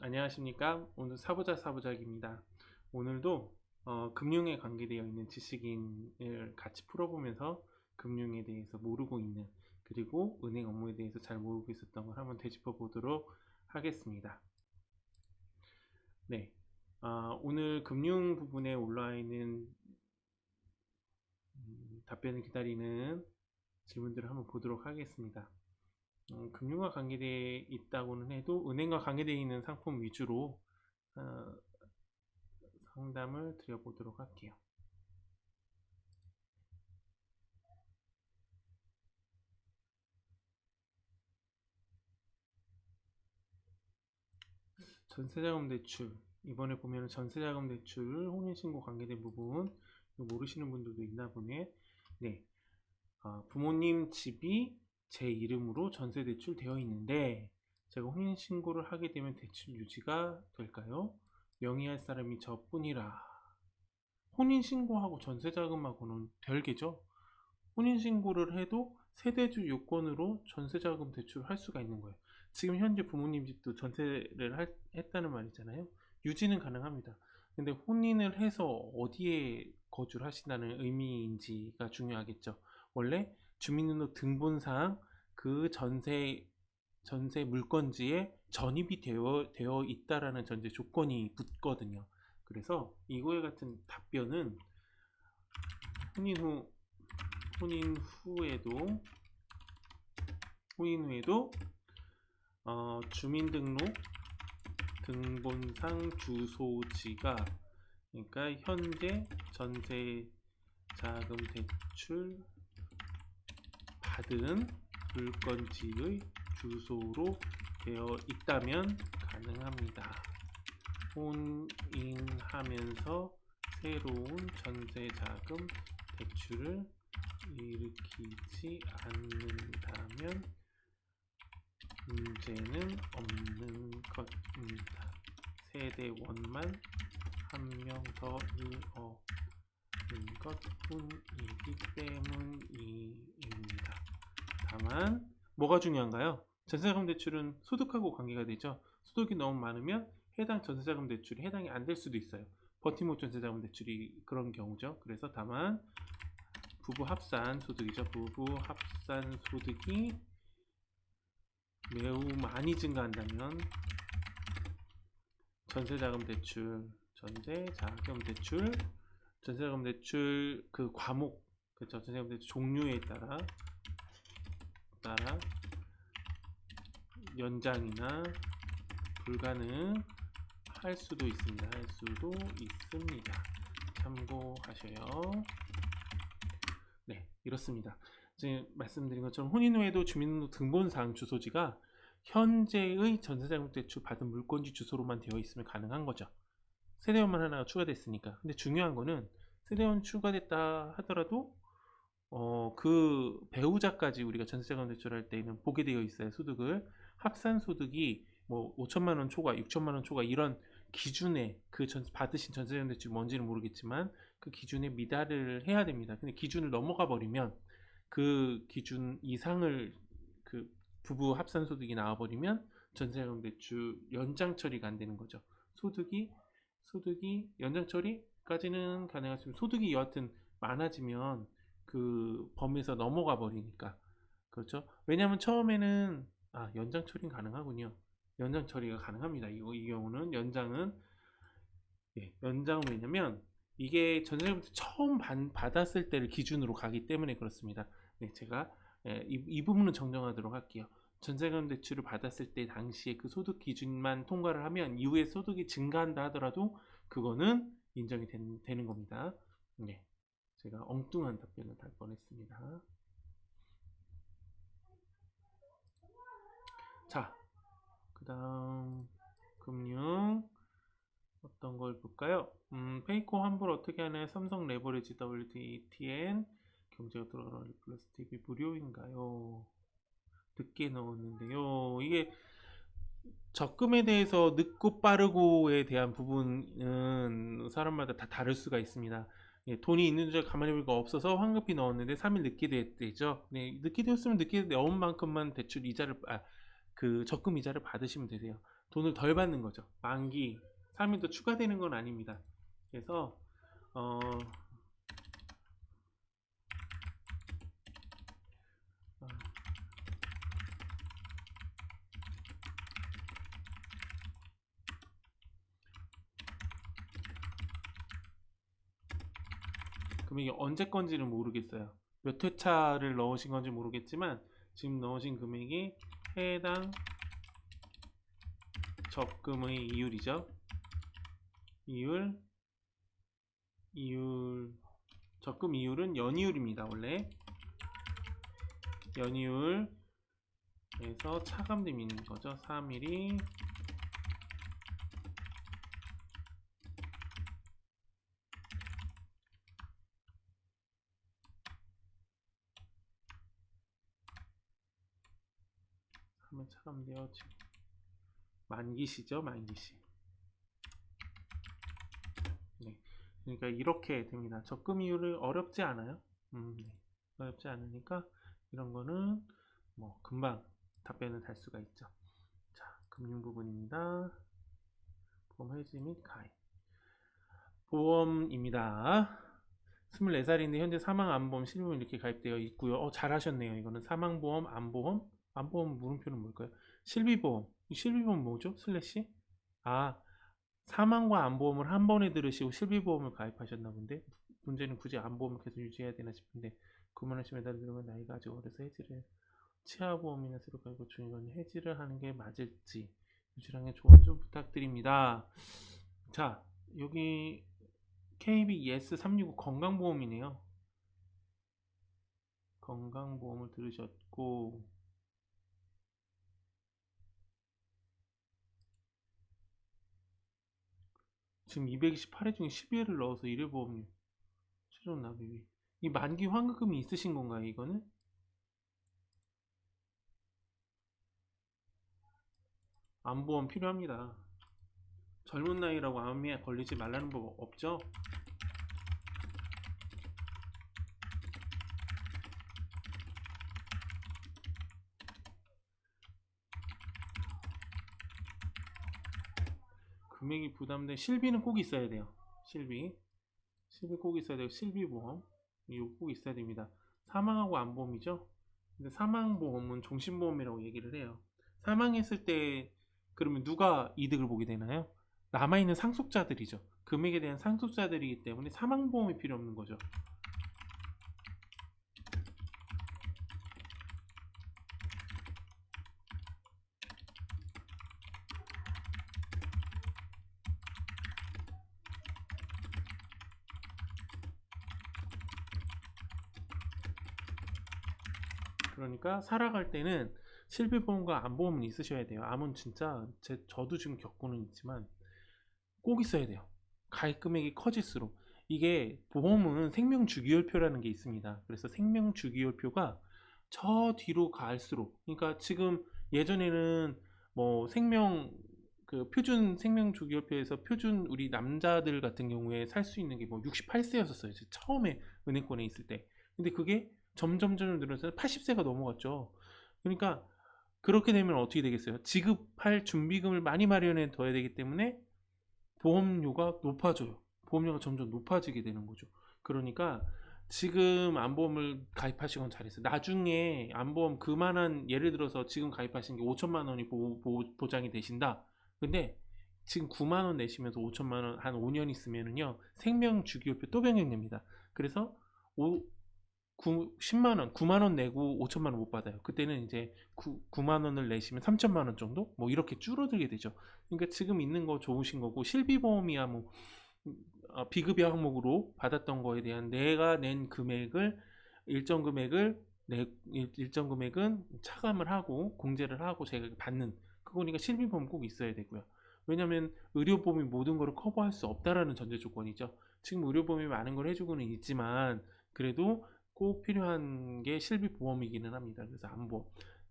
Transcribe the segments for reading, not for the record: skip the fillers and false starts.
안녕하십니까. 오늘 사부작입니다. 오늘도 금융에 관계되어 있는 지식인을 같이 풀어보면서 금융에 대해서 모르고 있는, 그리고 은행 업무에 대해서 잘 모르고 있었던 걸 한번 되짚어 보도록 하겠습니다. 네, 오늘 금융 부분에 올라와 있는 답변을 기다리는 질문들을 한번 보도록 하겠습니다. 금융과 관계되어 있다고는 해도 은행과 관계되어 있는 상품 위주로 어, 상담을 드려보도록 할게요. 전세자금 대출, 이번에 보면 전세자금 대출 혼인신고 관계된 부분 모르시는 분들도 있나 보네. 네, 부모님 집이 제 이름으로 전세 대출 되어 있는데 제가 혼인신고를 하게 되면 대출 유지가 될까요? 명의할 사람이 저뿐이라. 혼인신고하고 전세자금하고는 별개죠. 혼인신고를 해도 세대주 요건으로 전세자금 대출을 할 수가 있는 거예요. 지금 현재 부모님 집도 전세를 했다는 말이잖아요. 유지는 가능합니다. 근데 혼인을 해서 어디에 거주를 하신다는 의미인지가 중요하겠죠. 원래 주민등록 등본상 그 전세 물건지에 전입이 되어 있다라는 전제 조건이 붙거든요. 그래서 이거에 같은 답변은 혼인 후 혼인 후에도 주민등록 등본상 주소지가, 그러니까 현재 전세자금 대출 받은 물건지의 주소로 되어 있다면 가능합니다. 혼인하면서 새로운 전세자금 대출을 일으키지 않는다면 문제는 없는 것입니다. 세대원만 한 명 더 늘어는 것뿐이기 때문입니다. 다만 뭐가 중요한가요? 전세자금 대출은 소득하고 관계가 되죠. 소득이 너무 많으면 해당 전세자금 대출이 해당이 안 될 수도 있어요. 버팀목 전세자금 대출이 그런 경우죠. 그래서 다만 부부 합산 소득이죠. 부부 합산 소득이 매우 많이 증가한다면 전세자금 대출 그 과목, 그렇죠. 전세자금 대출 종류에 따라 연장이나 불가능할 수도 있습니다. 참고하셔요. 네, 이렇습니다. 지금 말씀드린 것처럼 혼인 후에도 주민등록 등본상 주소지가 현재의 전세자금 대출 받은 물건지 주소로만 되어 있으면 가능한 거죠. 세대원만 하나가 추가됐으니까. 근데 중요한 거는 세대원 추가됐다 하더라도 그 배우자까지 우리가 전세자금 대출할 때는 보게 되어 있어요. 소득을 합산 소득이 뭐 5천만 원 초과, 6천만 원 초과 이런 기준에 받으신 전세자금 대출이 뭔지는 모르겠지만 그 기준에 미달을 해야 됩니다. 근데 기준을 넘어가 버리면 그 기준 이상을 그 부부 합산 소득이 나와 버리면 전세자금 대출 연장 처리가 안 되는 거죠. 소득이 연장 처리까지는 가능하지만 소득이 여하튼 많아지면 그 범위에서 넘어가 버리니까. 그렇죠. 왜냐하면 처음에는 연장 처리는 가능하군요. 연장 처리가 가능합니다. 이 경우는 연장은 왜냐면 이게 전세자금 처음 받았을 때를 기준으로 가기 때문에 그렇습니다. 네, 제가 이 부분은 정정하도록 할게요. 전세금 대출을 받았을 때 당시에 그 소득 기준만 통과를 하면 이후에 소득이 증가한다 하더라도 그거는 인정이 되는 겁니다. 네, 제가 엉뚱한 답변을 달 뻔했습니다. 자, 그 다음 금융 어떤 걸 볼까요? 페이코 환불 어떻게 하나요? 삼성 레버리지 WTN 경제가 돌아가는 플러스 TV 무료인가요? 늦게 넣었는데요. 이게 적금에 대해서 늦고 빠르고에 대한 부분은 사람마다 다 다를 수가 있습니다. 돈이 있는 줄 가만히 보니까 없어서 환급히 넣었는데 3일 늦게 됐죠. 네, 늦게 되었으면 늦게 넣은 만큼만 대출 이자를 그 적금 이자를 받으시면 되세요. 돈을 덜 받는 거죠. 만기 3일 더 추가되는 건 아닙니다. 그래서 어, 어, 금액이 언제 건지는 모르겠어요. 몇 회차를 넣으신 건지 모르겠지만 지금 넣으신 금액이 해당 적금의 이율이죠. 이율 적금 이율은 연이율입니다. 원래 연이율에서 차감되는 거죠. 3일이 하면 차감되어 지금 만기시죠. 만기시. 네. 그러니까 이렇게 됩니다. 적금 이율을 어렵지 않아요. 네. 어렵지 않으니까 이런 거는 뭐 금방 답변을 달 수가 있죠. 자, 금융 부분입니다. 보험 해지 및 가입. 보험입니다. 24살인데 현재 사망암보험 실비보험 이렇게 가입되어 있고요. 잘하셨네요. 이거는 사망보험, 암보험, 암보험 물음표는 뭘까요? 실비보험. 실비보험 뭐죠? 슬래시? 아, 사망과 암보험을 한 번에 들으시고 실비보험을 가입하셨나 본데 문제는 굳이 암보험을 계속 유지해야 되나 싶은데 그만하시면 매달리면 나이가 아직 어려서 해지를 치아보험이나 새로 가입 중이건 해지를 하는 게 맞을지 유지랑의 조언 좀 부탁드립니다. 자, 여기 KBS 365 건강보험이네요. 건강보험을 들으셨고 지금 228회 중에 12회를 넣어서 1회보험료 최종 납입이 이 만기 환급금이 있으신 건가요? 이거는? 암보험 필요합니다. 젊은 나이라고 암에 걸리지 말라는 법 없죠? 금액이 부담된 실비는 꼭 있어야 돼요. 실비 꼭 있어야 되고 실비보험 이거 꼭 있어야 됩니다. 사망하고 암보험이죠. 근데 사망보험은 종신보험이라고 얘기를 해요. 사망했을 때 그러면 누가 이득을 보게 되나요? 남아있는 상속자들이죠. 금액에 대한 상속자들이기 때문에 사망보험이 필요 없는 거죠. 그러니까 살아갈 때는 실비보험과 암보험은 있으셔야 돼요. 암은 진짜 저도 지금 겪고는 있지만 꼭 있어야 돼요. 가입 금액이 커질수록 이게 보험은 생명 주기율표라는 게 있습니다. 그래서 생명 주기율표가 저 뒤로 갈수록 그러니까 지금 예전에는 뭐 생명 그 표준 생명 주기율표에서 표준 우리 남자들 같은 경우에 살 수 있는 게 뭐 68세였었어요. 처음에 은행권에 있을 때. 근데 그게 점점 늘어서 80세가 넘어갔죠. 그러니까 그렇게 되면 어떻게 되겠어요? 지급할 준비금을 많이 마련해 둬야 되기 때문에 보험료가 높아져요. 보험료가 점점 높아지게 되는 거죠. 그러니까 지금 암보험을 가입하시건 잘했어요. 나중에 암보험 그만한 예를 들어서 지금 가입하신 게 5천만 원이 보장이 되신다. 근데 지금 9만 원 내시면서 5천만 원 한 5년 있으면은요 생명 주기율표 또 변경됩니다. 그래서 10만 원, 9만 원 내고 5천만 원 못 받아요. 그때는 이제 9만 원을 내시면 3천만 원 정도 뭐 이렇게 줄어들게 되죠. 그러니까 지금 있는 거 좋으신 거고 실비보험이야 뭐 비급여 항목으로 받았던 거에 대한 내가 낸 금액을 일정 금액을 일정 금액은 차감을 하고 공제를 하고 제가 받는 그거니까 실비보험 꼭 있어야 되고요. 왜냐하면 의료보험이 모든 거를 커버할 수 없다라는 전제 조건이죠. 지금 의료보험이 많은 걸 해주고는 있지만 그래도 꼭 필요한 게 실비보험이기는 합니다. 그래서 암보험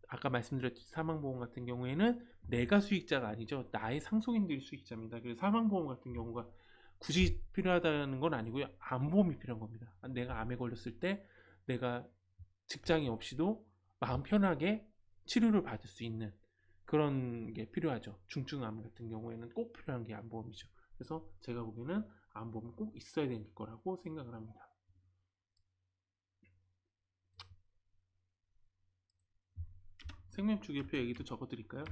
아까 말씀드렸듯이 사망보험 같은 경우에는 내가 수익자가 아니죠. 나의 상속인들이 수익자입니다. 그래서 사망보험 같은 경우가 굳이 필요하다는 건 아니고요. 암보험이 필요한 겁니다. 내가 암에 걸렸을 때 내가 직장이 없이도 마음 편하게 치료를 받을 수 있는 그런 게 필요하죠. 중증암 같은 경우에는 꼭 필요한 게 암보험이죠. 그래서 제가 보기에는 암보험은 꼭 있어야 될 거라고 생각을 합니다. 생명주기표 얘기도 적어드릴까요?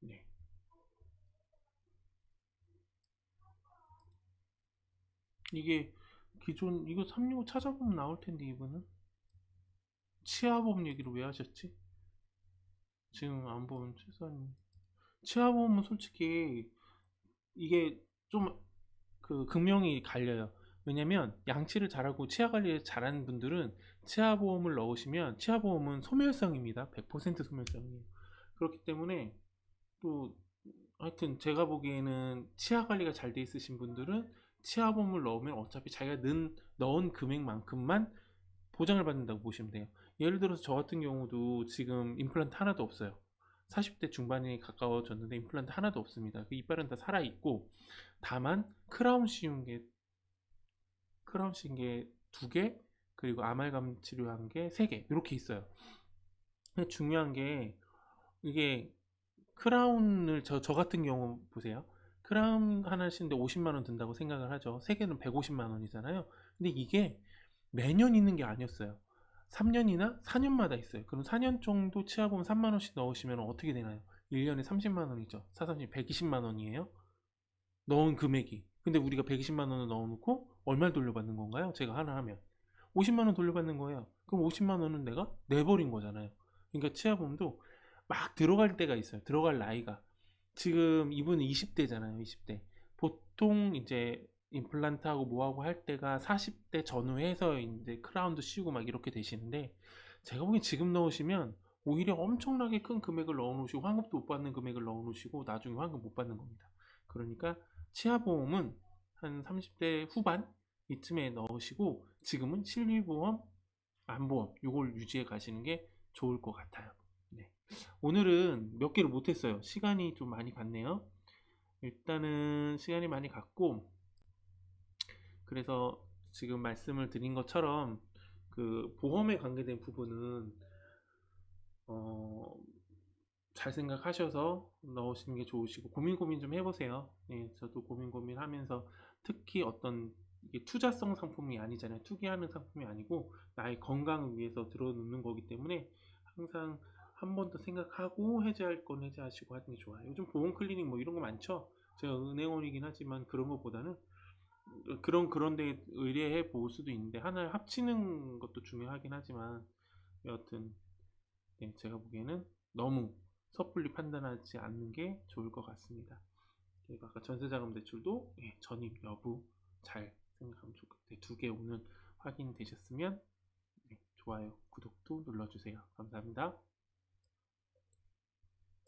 네. 이게 기존 이거 365 찾아보면 나올 텐데 이분은 치아보험 얘기를 왜 하셨지? 지금 안 보면 최소한 치아보험은 솔직히 이게 좀 그 극명히 갈려요. 왜냐면 양치를 잘하고 치아 관리를 잘하는 분들은 치아보험을 넣으시면 치아보험은 소멸성입니다. 100% 소멸성이에요. 그렇기 때문에 또 하여튼 제가 보기에는 치아 관리가 잘 돼 있으신 분들은 치아보험을 넣으면 어차피 자기가 넣은 금액만큼만 보장을 받는다고 보시면 돼요. 예를 들어서 저 같은 경우도 지금 임플란트 하나도 없어요. 40대 중반에 가까워졌는데 임플란트 하나도 없습니다. 그 이빨은 다 살아있고 다만 크라운 씌운 게 2개, 그리고 아말감 치료한 게 3개 이렇게 있어요. 근데 중요한 게 이게 크라운을 저 같은 경우 보세요. 크라운 하나 씌는데 50만 원 든다고 생각을 하죠. 3개는 150만 원이잖아요. 근데 이게 매년 있는 게 아니었어요. 3년이나 4년마다 있어요. 그럼 4년 정도 치아보험 3만 원씩 넣으시면 어떻게 되나요? 1년에 30만 원이죠. 4, 30, 120만 원이에요. 넣은 금액이. 근데 우리가 120만 원을 넣어놓고 얼마를 돌려받는 건가요? 제가 하나 하면 50만 원 돌려받는 거예요. 그럼 50만 원은 내가 내버린 거잖아요. 그러니까 치아보험도 막 들어갈 때가 있어요. 들어갈 나이가. 지금 이분은 20대잖아요. 20대. 보통 이제 임플란트하고 뭐하고 할 때가 40대 전후해서 이제 크라운도 씌우고 막 이렇게 되시는데 제가 보기엔 지금 넣으시면 오히려 엄청나게 큰 금액을 넣어 놓으시고 환급도 못 받는 금액을 넣어 놓으시고 나중에 환급 못 받는 겁니다. 그러니까 치아보험은 한 30대 후반 이쯤에 넣으시고 지금은 실비보험, 안보험 요걸 유지해 가시는 게 좋을 것 같아요. 네. 오늘은 몇 개를 못했어요. 시간이 좀 많이 갔네요. 일단은 시간이 많이 갔고 그래서 지금 말씀을 드린 것처럼 그 보험에 관계된 부분은 어, 잘 생각하셔서 넣으시는 게 좋으시고 고민 좀 해보세요. 예, 저도 고민하면서 특히 어떤 이게 투자성 상품이 아니잖아요. 투기하는 상품이 아니고 나의 건강을 위해서 들어놓는 거기 때문에 항상 한 번 더 생각하고 해지할 건 해지하시고 하는 게 좋아요. 요즘 보험 클리닉 뭐 이런 거 많죠. 제가 은행원이긴 하지만 그런 것보다는 그런 데 의뢰해 볼 수도 있는데 하나를 합치는 것도 중요하긴 하지만 여하튼 네, 제가 보기에는 너무 섣불리 판단하지 않는 게 좋을 것 같습니다. 그리고 아까 전세자금 대출도 예, 전입 여부 잘 생각하면 좋을 것 같아요. 2개 오늘 확인되셨으면 네, 좋아요, 구독도 눌러주세요. 감사합니다.